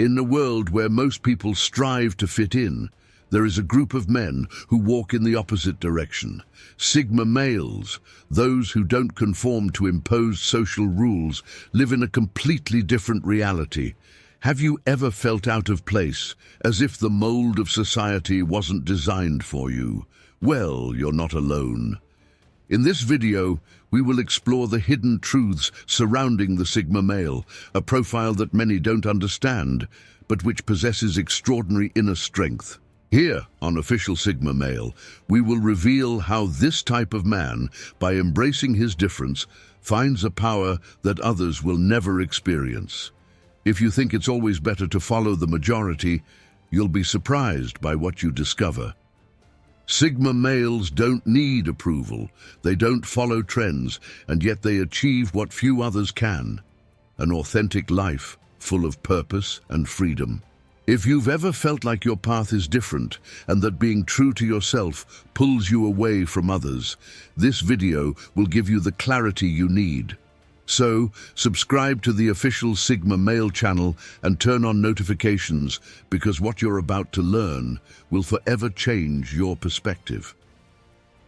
In a world where most people strive to fit in, there is a group of men who walk in the opposite direction. Sigma males, those who don't conform to imposed social rules, live in a completely different reality. Have you ever felt out of place, as if the mold of society wasn't designed for you? Well, you're not alone. In this video, we will explore the hidden truths surrounding the Sigma male, a profile that many don't understand, but which possesses extraordinary inner strength. Here, on Official Sigma Male, we will reveal how this type of man, by embracing his difference, finds a power that others will never experience. If you think it's always better to follow the majority, you'll be surprised by what you discover. Sigma males don't need approval, they don't follow trends, and yet they achieve what few others can: an authentic life full of purpose and freedom. If you've ever felt like your path is different and that being true to yourself pulls you away from others, this video will give you the clarity you need. So, subscribe to the Official Sigma Male channel and turn on notifications, because what you're about to learn will forever change your perspective.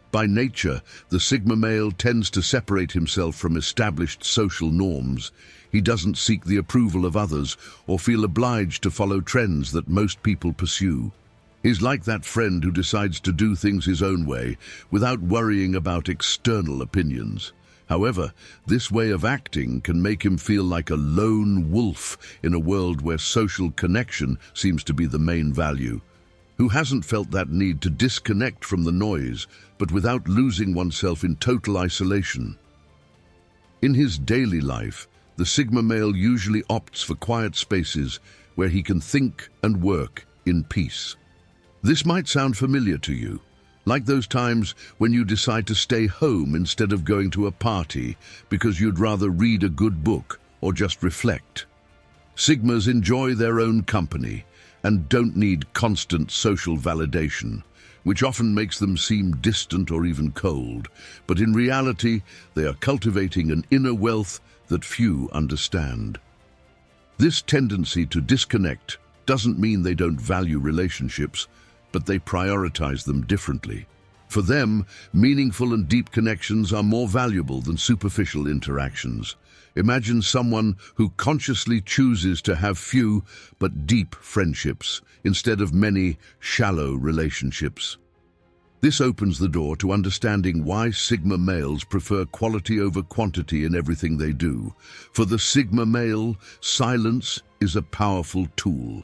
By nature, the Sigma male tends to separate himself from established social norms. He doesn't seek the approval of others or feel obliged to follow trends that most people pursue. He's like that friend who decides to do things his own way without worrying about external opinions. However, this way of acting can make him feel like a lone wolf in a world where social connection seems to be the main value. Who hasn't felt that need to disconnect from the noise, but without losing oneself in total isolation? In his daily life, the Sigma male usually opts for quiet spaces where he can think and work in peace. This might sound familiar to you, like those times when you decide to stay home instead of going to a party because you'd rather read a good book or just reflect. Sigmas enjoy their own company and don't need constant social validation, which often makes them seem distant or even cold. But in reality, they are cultivating an inner wealth that few understand. This tendency to disconnect doesn't mean they don't value relationships, but they prioritize them differently. For them, meaningful and deep connections are more valuable than superficial interactions. Imagine someone who consciously chooses to have few but deep friendships instead of many shallow relationships. This opens the door to understanding why Sigma males prefer quality over quantity in everything they do. For the Sigma male, silence is a powerful tool.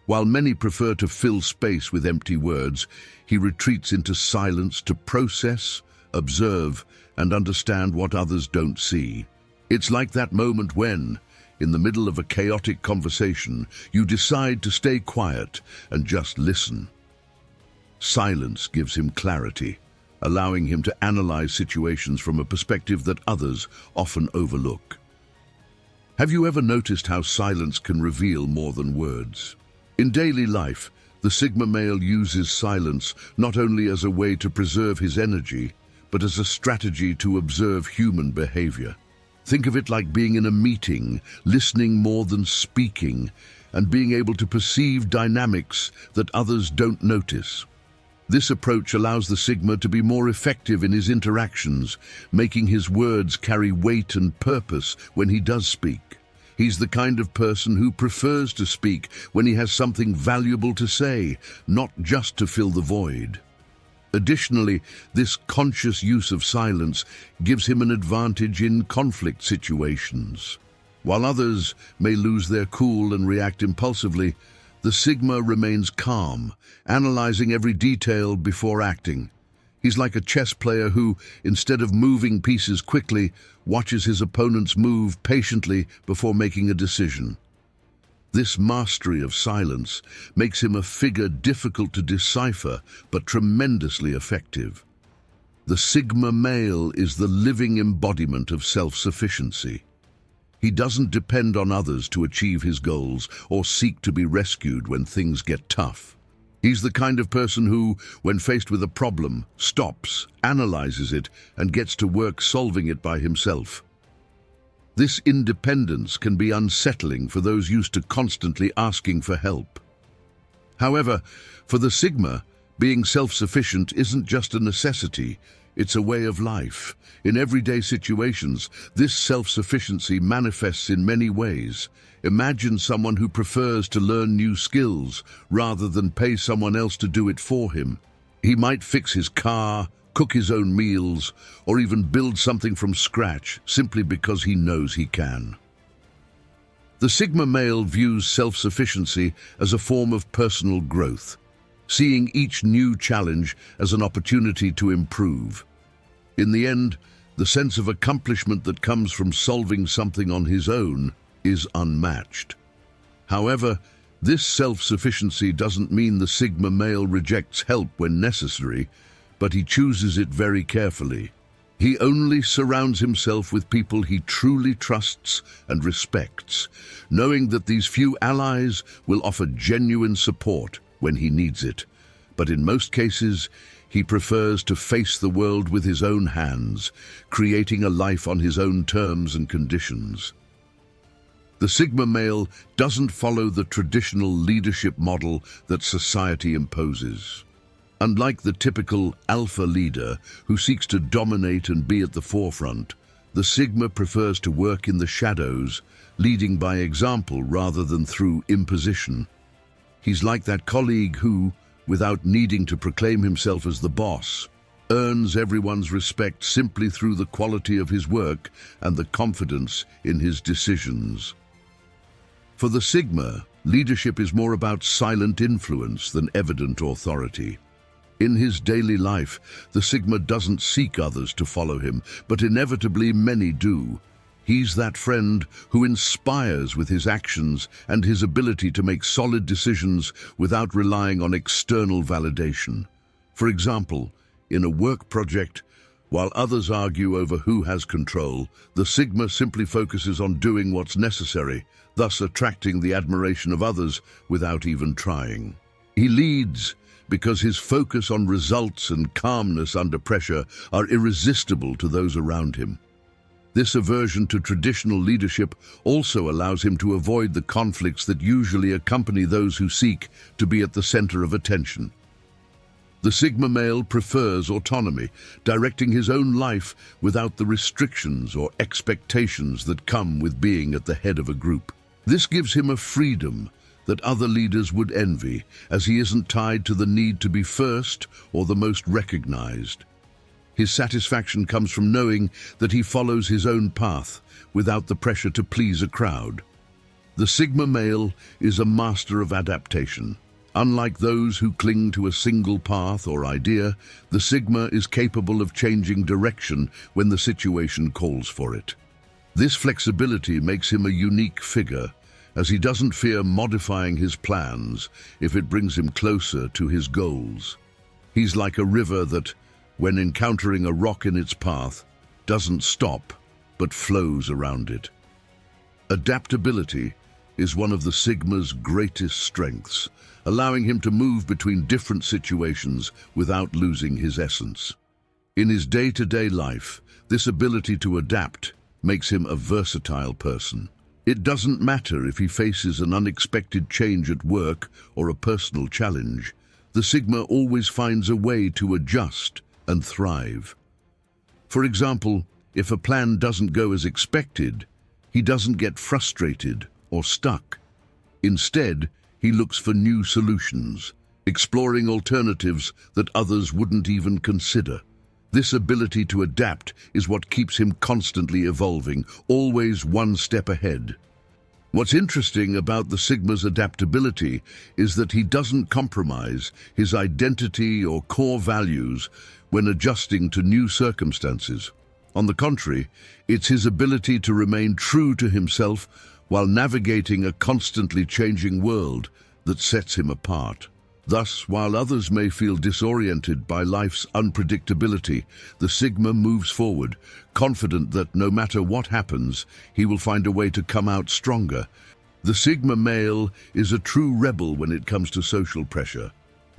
While many prefer to fill space with empty words, he retreats into silence to process, observe, and understand what others don't see. It's like that moment when, in the middle of a chaotic conversation, you decide to stay quiet and just listen. Silence gives him clarity, allowing him to analyze situations from a perspective that others often overlook. Have you ever noticed how silence can reveal more than words? In daily life, the Sigma male uses silence not only as a way to preserve his energy, but as a strategy to observe human behavior. Think of it like being in a meeting, listening more than speaking, and being able to perceive dynamics that others don't notice. This approach allows the Sigma to be more effective in his interactions, making his words carry weight and purpose when he does speak. He's the kind of person who prefers to speak when he has something valuable to say, not just to fill the void. Additionally, this conscious use of silence gives him an advantage in conflict situations. While others may lose their cool and react impulsively, the Sigma remains calm, analyzing every detail before acting. He's like a chess player who, instead of moving pieces quickly, watches his opponents move patiently before making a decision. This mastery of silence makes him a figure difficult to decipher, but tremendously effective. The Sigma male is the living embodiment of self-sufficiency. He doesn't depend on others to achieve his goals or seek to be rescued when things get tough. He's the kind of person who, when faced with a problem, stops, analyzes it, and gets to work solving it by himself. This independence can be unsettling for those used to constantly asking for help. However, for the Sigma, being self-sufficient isn't just a necessity, it's a way of life. In everyday situations, this self-sufficiency manifests in many ways. Imagine someone who prefers to learn new skills rather than pay someone else to do it for him. He might fix his car, cook his own meals, or even build something from scratch simply because he knows he can. The Sigma male views self-sufficiency as a form of personal growth, seeing each new challenge as an opportunity to improve. In the end, the sense of accomplishment that comes from solving something on his own is unmatched. However, this self-sufficiency doesn't mean the Sigma male rejects help when necessary, but he chooses it very carefully. He only surrounds himself with people he truly trusts and respects, knowing that these few allies will offer genuine support when he needs it. But in most cases, he prefers to face the world with his own hands, creating a life on his own terms and conditions. The Sigma male doesn't follow the traditional leadership model that society imposes. Unlike the typical alpha leader who seeks to dominate and be at the forefront, the Sigma prefers to work in the shadows, leading by example rather than through imposition. He's like that colleague who, without needing to proclaim himself as the boss, earns everyone's respect simply through the quality of his work and the confidence in his decisions. For the Sigma, leadership is more about silent influence than evident authority. In his daily life, the Sigma doesn't seek others to follow him, but inevitably many do. He's that friend who inspires with his actions and his ability to make solid decisions without relying on external validation. For example, in a work project, while others argue over who has control, the Sigma simply focuses on doing what's necessary, thus attracting the admiration of others without even trying. He leads because his focus on results and calmness under pressure are irresistible to those around him. This aversion to traditional leadership also allows him to avoid the conflicts that usually accompany those who seek to be at the center of attention. The Sigma male prefers autonomy, directing his own life without the restrictions or expectations that come with being at the head of a group. This gives him a freedom that other leaders would envy, as he isn't tied to the need to be first or the most recognized. His satisfaction comes from knowing that he follows his own path without the pressure to please a crowd. The Sigma male is a master of adaptation. Unlike those who cling to a single path or idea, the Sigma is capable of changing direction when the situation calls for it. This flexibility makes him a unique figure, as he doesn't fear modifying his plans if it brings him closer to his goals. He's like a river that, when encountering a rock in its path, doesn't stop, but flows around it. Adaptability is one of the Sigma's greatest strengths, allowing him to move between different situations without losing his essence. In his day-to-day life, this ability to adapt makes him a versatile person. It doesn't matter if he faces an unexpected change at work or a personal challenge. The Sigma always finds a way to adjust and thrive. For example, if a plan doesn't go as expected, he doesn't get frustrated or stuck. Instead, he looks for new solutions, exploring alternatives that others wouldn't even consider. This ability to adapt is what keeps him constantly evolving, always one step ahead. What's interesting about the Sigma's adaptability is that he doesn't compromise his identity or core values when adjusting to new circumstances. On the contrary, it's his ability to remain true to himself while navigating a constantly changing world that sets him apart. Thus, while others may feel disoriented by life's unpredictability, the Sigma moves forward, confident that no matter what happens, he will find a way to come out stronger. The Sigma male is a true rebel when it comes to social pressure.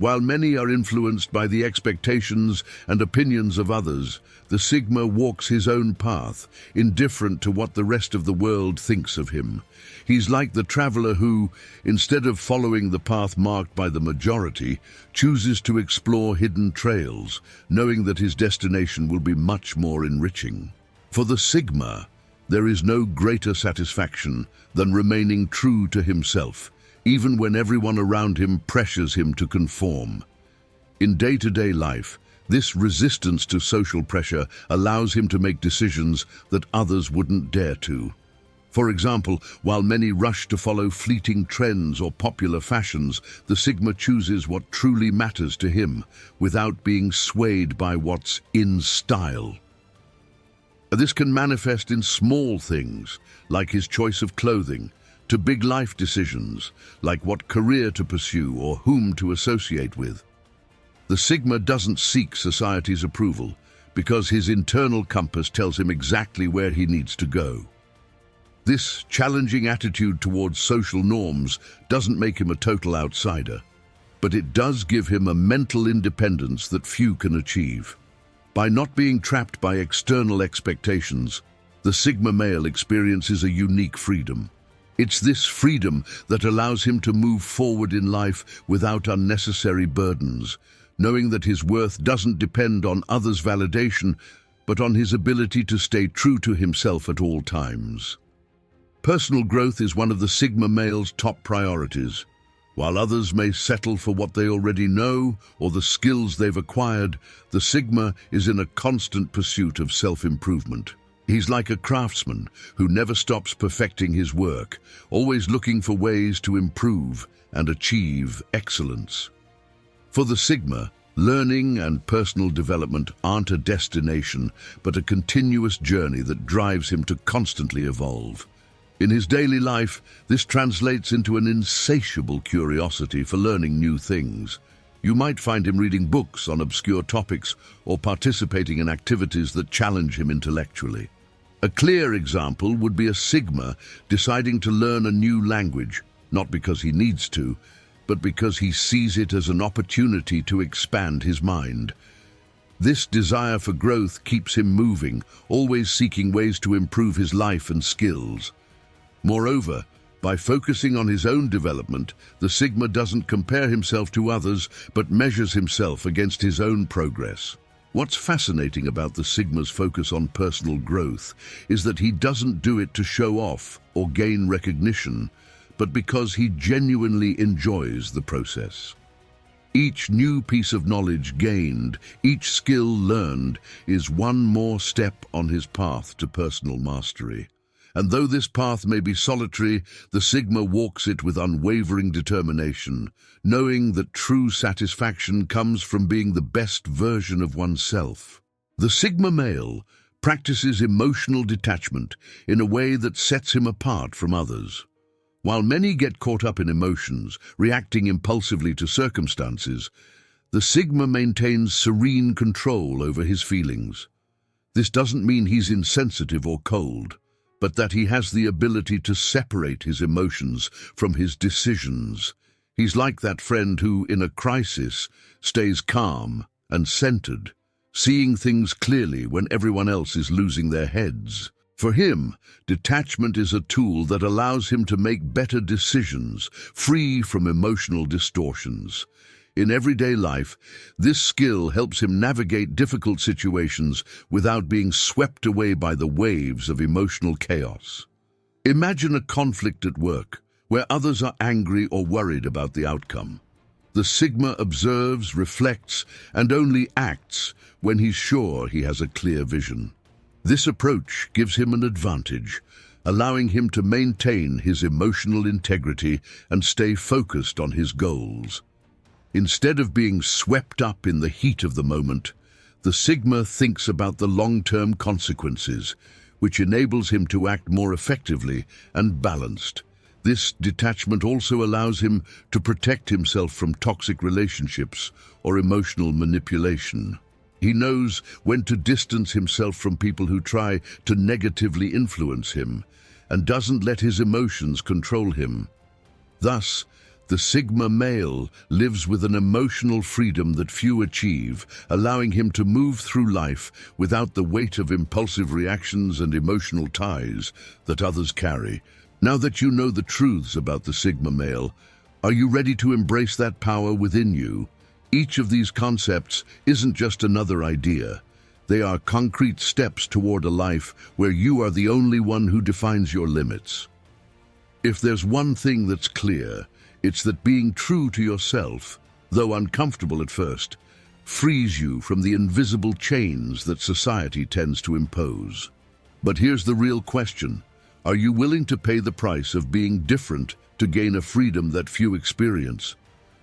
While many are influenced by the expectations and opinions of others, the Sigma walks his own path, indifferent to what the rest of the world thinks of him. He's like the traveler who, instead of following the path marked by the majority, chooses to explore hidden trails, knowing that his destination will be much more enriching. For the Sigma, there is no greater satisfaction than remaining true to himself, even when everyone around him pressures him to conform. In day-to-day life, this resistance to social pressure allows him to make decisions that others wouldn't dare to. For example, while many rush to follow fleeting trends or popular fashions, the Sigma chooses what truly matters to him, without being swayed by what's in style. This can manifest in small things, like his choice of clothing, to big life decisions, like what career to pursue or whom to associate with. The Sigma doesn't seek society's approval, because his internal compass tells him exactly where he needs to go. This challenging attitude towards social norms doesn't make him a total outsider, but it does give him a mental independence that few can achieve. By not being trapped by external expectations, the Sigma male experiences a unique freedom. It's this freedom that allows him to move forward in life without unnecessary burdens, knowing that his worth doesn't depend on others' validation, but on his ability to stay true to himself at all times. Personal growth is one of the Sigma male's top priorities. While others may settle for what they already know or the skills they've acquired, the Sigma is in a constant pursuit of self-improvement. He's like a craftsman who never stops perfecting his work, always looking for ways to improve and achieve excellence. For the Sigma, learning and personal development aren't a destination, but a continuous journey that drives him to constantly evolve. In his daily life, this translates into an insatiable curiosity for learning new things. You might find him reading books on obscure topics or participating in activities that challenge him intellectually. A clear example would be a Sigma deciding to learn a new language, not because he needs to, but because he sees it as an opportunity to expand his mind. This desire for growth keeps him moving, always seeking ways to improve his life and skills. Moreover, by focusing on his own development, the Sigma doesn't compare himself to others, but measures himself against his own progress. What's fascinating about the Sigma's focus on personal growth is that he doesn't do it to show off or gain recognition, but because he genuinely enjoys the process. Each new piece of knowledge gained, each skill learned, is one more step on his path to personal mastery. And though this path may be solitary, the Sigma walks it with unwavering determination, knowing that true satisfaction comes from being the best version of oneself. The Sigma male practices emotional detachment in a way that sets him apart from others. While many get caught up in emotions, reacting impulsively to circumstances, the Sigma maintains serene control over his feelings. This doesn't mean he's insensitive or cold, but that he has the ability to separate his emotions from his decisions. He's like that friend who, in a crisis, stays calm and centered, seeing things clearly when everyone else is losing their heads. For him, detachment is a tool that allows him to make better decisions, free from emotional distortions. In everyday life, this skill helps him navigate difficult situations without being swept away by the waves of emotional chaos. Imagine a conflict at work, where others are angry or worried about the outcome. The Sigma observes, reflects, and only acts when he's sure he has a clear vision. This approach gives him an advantage, allowing him to maintain his emotional integrity and stay focused on his goals. Instead of being swept up in the heat of the moment, the Sigma thinks about the long-term consequences, which enables him to act more effectively and balanced. This detachment also allows him to protect himself from toxic relationships or emotional manipulation. He knows when to distance himself from people who try to negatively influence him, and doesn't let his emotions control him. Thus, The Sigma male lives with an emotional freedom that few achieve, allowing him to move through life without the weight of impulsive reactions and emotional ties that others carry. Now that you know the truths about the Sigma male, are you ready to embrace that power within you? Each of these concepts isn't just another idea. They are concrete steps toward a life where you are the only one who defines your limits. If there's one thing that's clear, it's that being true to yourself, though uncomfortable at first, frees you from the invisible chains that society tends to impose. But here's the real question. Are you willing to pay the price of being different to gain a freedom that few experience?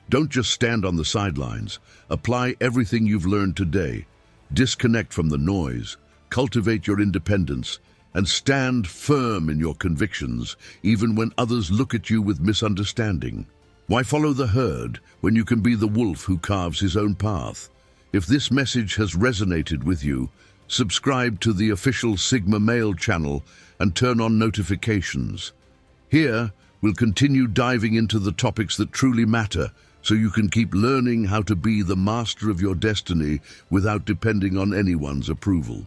Don't just stand on the sidelines. Apply everything you've learned today. Disconnect from the noise, cultivate your independence, and stand firm in your convictions, even when others look at you with misunderstanding. Why follow the herd when you can be the wolf who carves his own path? If this message has resonated with you, subscribe to the official Sigma Male channel and turn on notifications. Here, we'll continue diving into the topics that truly matter, so you can keep learning how to be the master of your destiny without depending on anyone's approval.